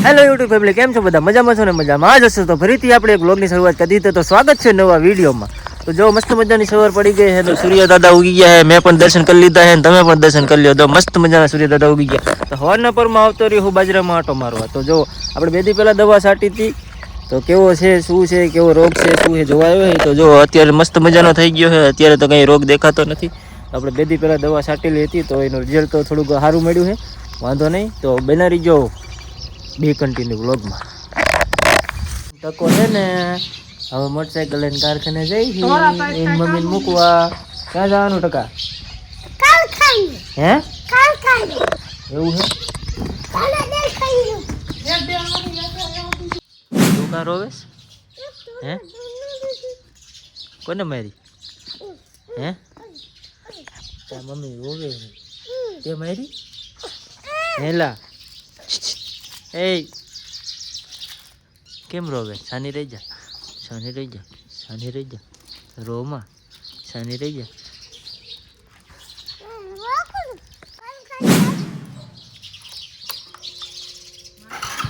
Hello YouTube family, કેમ છો બધા? મજામાં છો ને? મજામાં જ હશો તો ફરીથી આપણે એક વ્લોગની શરૂઆત કરી દીધી. તો સ્વાગત છે નવા વિડીયોમાં. તો જો મસ્ત મજાની સવાર પડી ગઈ છે, તો સૂર્ય દાદા ઉગી ગયા છે. મેં પણ દર્શન કરી લીધા છે, તમે પણ દર્શન કરી લ્યો. તો મસ્ત મજાના સૂર્ય દાદા ઉગી ગયા. તો હવારના પરમાં આવતો રહ્યો હું બાજરામાં આંટો મારવા. તો જો આપણે બે દી પહેલા દવા છાંટી હતી, તો કેવો છે, શું છે, કેવો રોગ છે, શું છે જોવા આવ્યો છે. તો જો અત્યારે મસ્ત મજાનો થઈ ગયો છે. અત્યારે તો કંઈ રોગ દેખાતો નથી. આપણે બે દી પહેલા દવા છાંટેલી હતી, તો એનું રિઝલ્ટ તો થોડુંક સારું મળ્યું છે. વાંધો નહીં, તો બનાવી જો બે કન્ટિન્યુ વ્લોગમાં. તકો છે ને, હવે મોટરસાઇકલ લઈને કારખાને જઈ એની મમ્મીને મૂકવા. ક્યાં જવાનું ટકા? હે એવું છે? તું કા રોવેશ? હે કોને મારી? હે તાર મમ્મી રોવે તે મારી? હેલા એ કેમ રોવે? શાની રહી જા, શાની રહી જા, શાની રહી જા. રોમાં શાની રહી જા.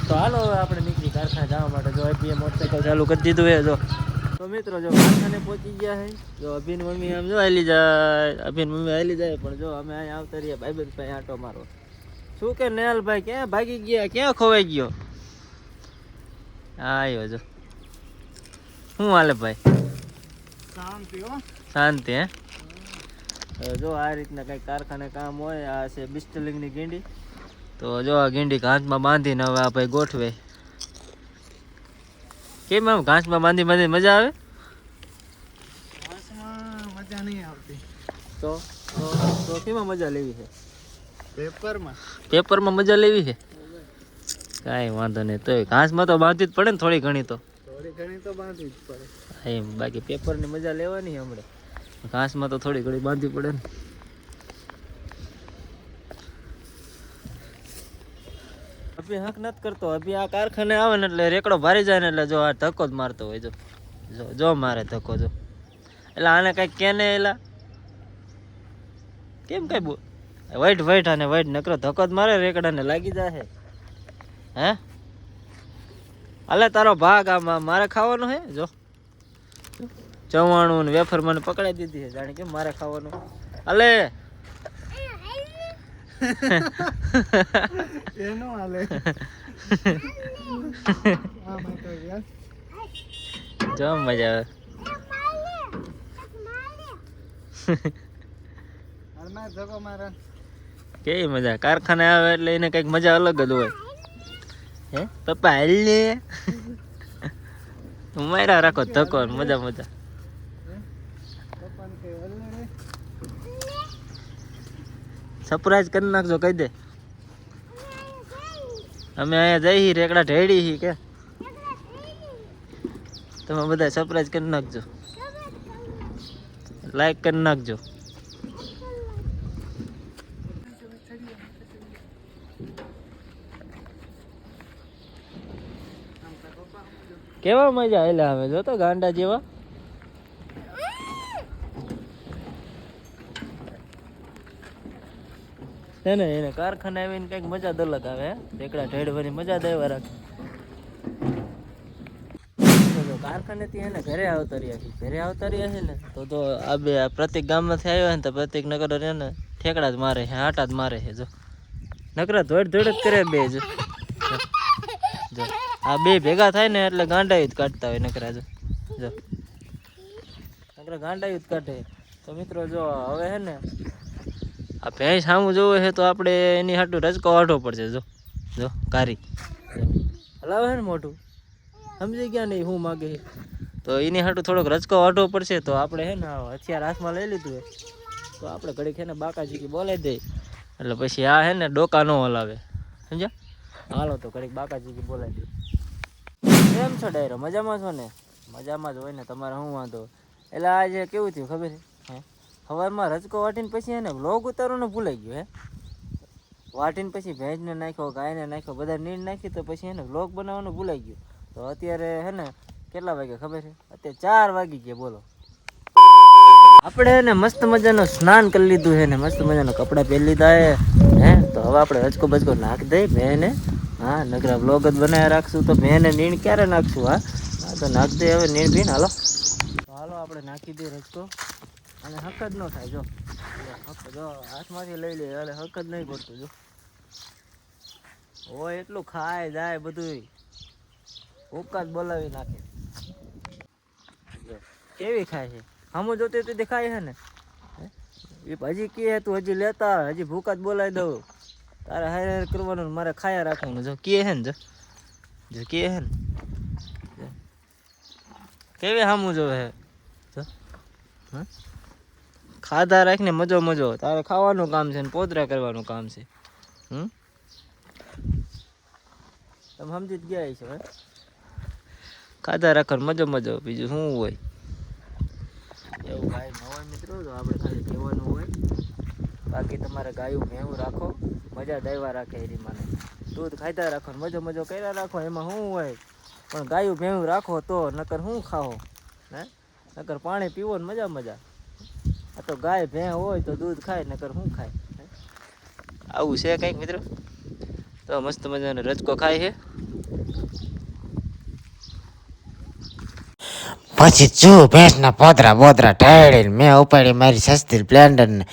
તો હાલો હવે આપણે નીકળી કારખાને જવા માટે. જો અભી મોટરસાઇકલ ચાલુ કરી દીધું છે. જો તો મિત્રો જો કારખાને પહોંચી ગયા છે. જો અભિન મમ્મી આમ જો હાલી જાય, અભિન મમ્મી હાલી જાય, પણ જો અમે અહીંયા આવતા રહીએ ભાઈ ભાઈ આંટો મારો. શું કે નેહલભાઈ ક્યાં ભાગી ગયા, ક્યાં ખોવાઈ ગયો? આવ્યો જો. શું હાલે ભાઈ? શાંતિ હો, શાંતિ. હે જો આ રીતના કંઈક કારખાને કામ હોય. આ છે બિસ્ટલિંગની ગીંડી. તો જો આ ગીંડી ઘાસમાં બાંધીને હવે આ ભાઈ ગોઠવે. કેમ આમ ઘાસમાં બાંધી બાંધી મજા આવે? ઘાસમાં મજા નહીં આવતી. તો કેમાં મજા લેવી છે? પેપરમાં મજા લેવી છે. કાંઈ વાંધો નહીં, તો ઘાસમાં તો બાંધવી જ પડે ને, થોડી ઘણી તો બાંધવી જ પડે એમ. બાકી પેપરની મજા લેવાની હમણાં, ઘાસમાં તો થોડી ઘણી બાંધવી પડે ને. અભી હક નથી કરતો. અભી આ કારખાને આવે ને એટલે રેકડો ભારી જાય ને એટલે જો આ ધક્કો જ મારતો હોય. જો મારે ધક્કો જો. એટલે આને કઈક કેને એલા કેમ કઈ વાઈટ આને વાઈટ નકરો ધક્કો જ મારે, રેકડાને લાગી જાય. હે અલે તારો ભાગ આમાં મારે ખાવાનું હે. જો ચવાણું ને વેફર મને પકડાઈ દીધી છે, જાણે કે મારે ખાવાનું. અલે એનો હાલે જો મજા આવે. કેવી મજા કારખાને આવે એટલે એને કઈક મજા અલગ જ હોય. હે પપ્પા હાલ ને માર્યા રાખો ધક્કો, મજા મજા. સરપ્રાઈઝ કરી નાખજો, કહી દે. અમે અહીંયા જઈ રેકડા ઢેડી હી કે તમે બધા સરપ્રાઈઝ કરી નાખજો, લાઈક કરી નાખજો. કેવા મજા આવેલા હવે જો તો ગાંડા જેવા. છે ને એને કારખાને આવીને કઈક મજા જ અલગ આવે. રેકડા ઢેડવાની મજા દેવા રાખે. કારખાનેથી એને ઘરે આવતા રહ્યા છે ને તો આ બે પ્રતિક ગામમાંથી આવ્યો ને તો પ્રતિક નગર ને ઠેકડા જ મારે છે, આટા જ મારે છે. જો નકરા ધોડ જ કરે બે. જો આ બે ભેગા થાય ને એટલે ગાંડાયું જ કાઢતા હોય નકરા. જો નકરા ગાંડાયું જ કાઢે. તો મિત્રો જો હવે હે ને આ ભેંસ સામું જોવે છે તો આપણે એની હાટું રજકો વાઢવો પડશે. જો કારી હલાવે છે ને મોઢું, સમજી ગયા નહીં હું માગે. તો એની હાટું થોડોક રજકો વાઢવો પડશે. તો આપણે હે ને હથિયાર હાથમાં લઈ લીધું હોય તો આપણે ઘડીક છે ને બાકાજી બોલાવી દઈએ એટલે પછી આ હે ને ડોકા ન હલાવે, સમજ્યા? હાલો તો ઘડીક બાકાજી બોલાવી દઈએ. કેમ છો ડાયરો? મજામાં છો ને? મજામાં જ હોય ને, તમારે શું વાંધો? એટલે આજે કેવું થયું ખબર છે? સવારમાં રજકો વાટીને પછી એને વ્લોગ ઉતારવાનું ભૂલાઈ ગયો. હે વાટીને પછી ભેંસને નાખ્યો, ગાયને નાખ્યો, બધા નીર નાખી તો પછી એને વ્લોગ બનાવવાનું ભૂલાઈ ગયું. તો અત્યારે હે ને કેટલા વાગ્યા ખબર છે? અત્યારે 4 વાગી ગયા. બોલો આપણે એને મસ્ત મજાનું સ્નાન કરી લીધું છે ને મસ્ત મજાના કપડાં પહેરી લીધા હે. તો હવે આપણે રજકો બજકો નાખી દઈએ બેને હા નકરા બ્લોગ જ બનાવી રાખશું તો મેને નીણ ક્યારે નાખશું? હા હા તો નાખ દે હવે નીણ ભીન. હાલો તો હાલો આપણે નાખી દઈએ રજકો. અને હક જ ન થાય જો. જો હાથમાંથી લઈ લે એટલે હક જ નહીં પડતું જો. હોય એટલું ખાય જાય બધું ભૂકા જ બોલાવી નાખે. કેવી ખાય છે હમું જોતી તો દેખાય છે ને. હજી કે તું હજી લેતા હજી ભૂકા જ બોલાવી દઉં. તારે હાર કરવાનું મારે ખાયા રાખવાનું. જો કે હે ને જો કે હે ને કેવી સામું જોવે હે. ખાધા રાખીને મજો મજો. તારે ખાવાનું કામ છે ને પોતરા કરવાનું કામ છે. તમે સમજી જ ગયા છો. હે ખાધા રાખવાનું મજો મજો. બીજું શું હોય એવું કાંઈ ન હોય મિત્રો. તો આપણે ખાલી કહેવાનું હોય. બાકી તમારે ગાયું ભેવું રાખો મજા દઈવા રાખે એની મને. દૂધ ખાધા રાખો મજો મજો કર્યા રાખો એમાં શું હોય. પણ ગાયું ભેવું રાખો તો નકર શું ખાઓ. હે નકર પાણી પીવો ને મજા મજા. આ તો ગાય ભેં હોય તો દૂધ ખાય નકર શું ખાય. આવું છે કંઈક મિત્રો. તો મસ્ત મજાનો રજકો ખાય છે. પછી જો ભેંસના પોદરા બોદરા ઢળીને મેં ઉપાડી મારી સસ્તી સ્પ્લેન્ડર ને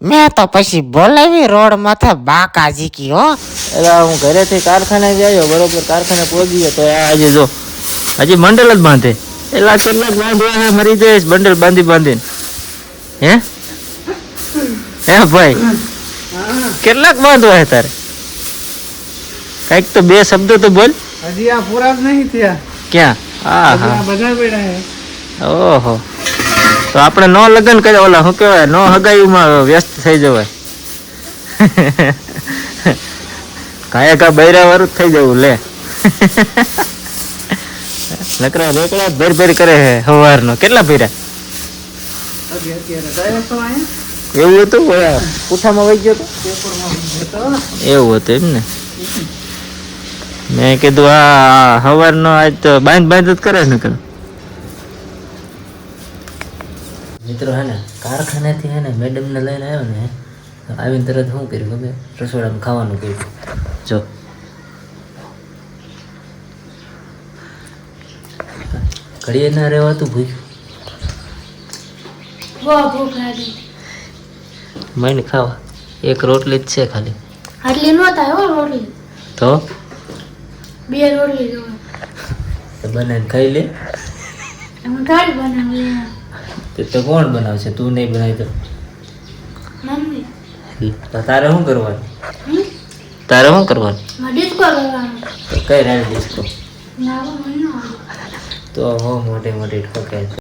મેં તો પછી બોલાવી રોડ માથે બાકા ઝીકી હો. એટલે હું ઘરેથી કારખાને આવ્યો બરોબર. કારખાને પહોંચીએ તો આજે જો હજી બંડલ જ બાંધે. એટલે કેટલાક બાંધવા મરી જઈશ બંડલ બાંધી બાંધીને. હે હે ભાઈ કેટલાક બાંધવા હે તારે? કઈક તો બે શબ્દો તો બોલ. હજી આ પૂરા જ નહીં થયા. ક્યાં? હા હા બધા પડ્યા હે. ઓહો તો આપણે નો લગ્ન કરે ઓલા શું કહેવાય નો હગાઈમાં વ્યસ્ત થઈ જવાય. કાયા કા બૈરા વાળું જ થઈ જવું લે. નકરા રેકડા ભેર ભેર કરે હે સવારનો. કેટલા ભર્યા? એવું હતું પૂઠામાં વહી ગયો તો એવું હતું એમ ને. મેં કીધું આ સવારનો આજ તો બાંધ જ કરે ને. મિત્રો હે ને કારખાનેથી હે ને મેડમને લઈને આવ્યો ને આવીને તરત શું કર્યું ખબર? રસોડામાં ખાવાનું કર્યું. જો ઘડીએ ના રહેવાતું ભૂખ્યું. મને ખાવા એક રોટલી જ છે ખાલી. આટલી નો થાય હો રોટલી. તો 2 રોટલી બનાવીને ખાઈ લે. એમ કાઢી બનાવી. તો કોણ બનાવશે? તું નહીં બનાવી તો મમ્મી. તારે શું કરવાનું? તારે શું કરવાનું? ડિસ્કો કરવાનો. તો કઈ રાડે ડિસ્કો? ના મને તો હો મોટી મોટી ઠોકે.